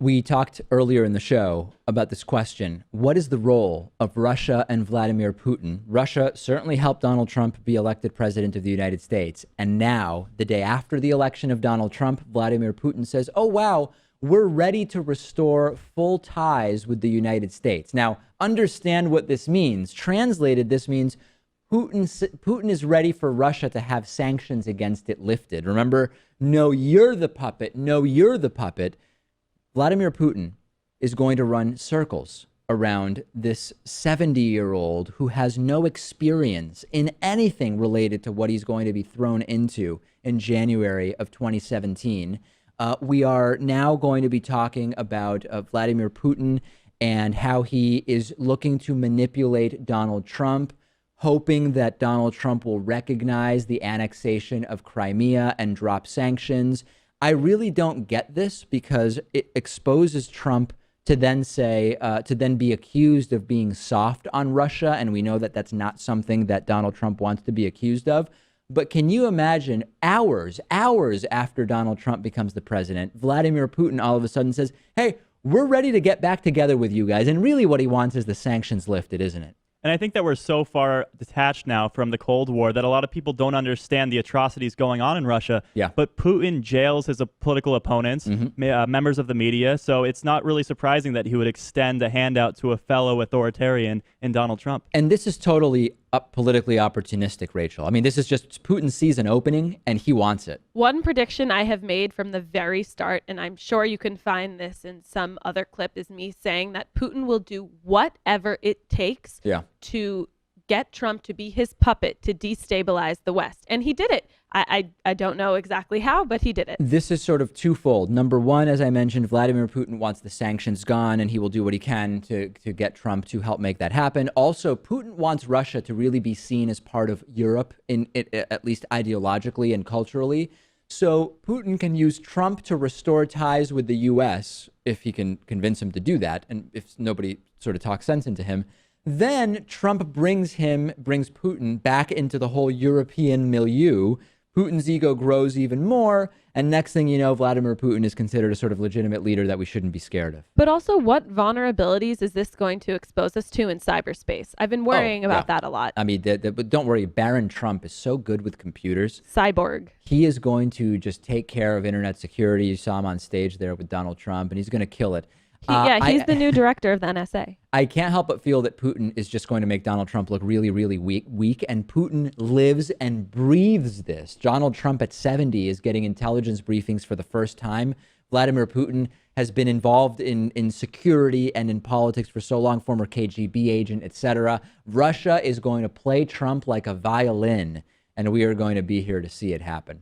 We talked earlier in the show about this question. What is the role of Russia and Vladimir Putin? Russia certainly helped Donald Trump be elected president of the United States. And now, the day after the election of Donald Trump, Vladimir Putin says, oh, wow, we're ready to restore full ties with the United States. Now, understand what this means. Translated, this means Putin is ready for Russia to have sanctions against it lifted. Remember, no, you're the puppet. No, you're the puppet. Vladimir Putin is going to run circles around this 70-year-old who has no experience in anything related to what he's going to be thrown into in January of 2017. We are now going to be talking about Vladimir Putin and how he is looking to manipulate Donald Trump, hoping that Donald Trump will recognize the annexation of Crimea and drop sanctions. I really don't get this because it exposes Trump to then be accused of being soft on Russia. And we know that that's not something that Donald Trump wants to be accused of. But can you imagine hours after Donald Trump becomes the president, Vladimir Putin all of a sudden says, hey, we're ready to get back together with you guys. And really what he wants is the sanctions lifted, isn't it? And I think that we're so far detached now from the Cold War that a lot of people don't understand the atrocities going on in Russia. Yeah. But Putin jails his political opponents, members of the media. So it's not really surprising that he would extend a handout to a fellow authoritarian in Donald Trump. And this is totally politically opportunistic, Rachel. I mean, this is just Putin sees an opening and he wants it. One prediction I have made from the very start, and I'm sure you can find this in some other clip, is me saying that Putin will do whatever it takes to get Trump to be his puppet to destabilize the West. And he did it. I don't know exactly how, but he did it. This is sort of twofold. Number one, as I mentioned, Vladimir Putin wants the sanctions gone, and he will do what he can to get Trump to help make that happen. Also, Putin wants Russia to really be seen as part of Europe, at least ideologically and culturally. So Putin can use Trump to restore ties with the U.S. if he can convince him to do that, and if nobody sort of talks sense into him. Then Trump brings Putin back into the whole European milieu. Putin's ego grows even more. And next thing you know, Vladimir Putin is considered a sort of legitimate leader that we shouldn't be scared of. But also, what vulnerabilities is this going to expose us to in cyberspace? I've been worrying about that a lot. I mean, but don't worry. Baron Trump is so good with computers. Cyborg. He is going to just take care of internet security. You saw him on stage there with Donald Trump, and he's going to kill it. He's the new director of the NSA. I can't help but feel that Putin is just going to make Donald Trump look really, really weak. And Putin lives and breathes this. Donald Trump at 70 is getting intelligence briefings for the first time. Vladimir Putin has been involved in security and in politics for so long, former KGB agent, etc. Russia is going to play Trump like a violin, and we are going to be here to see it happen.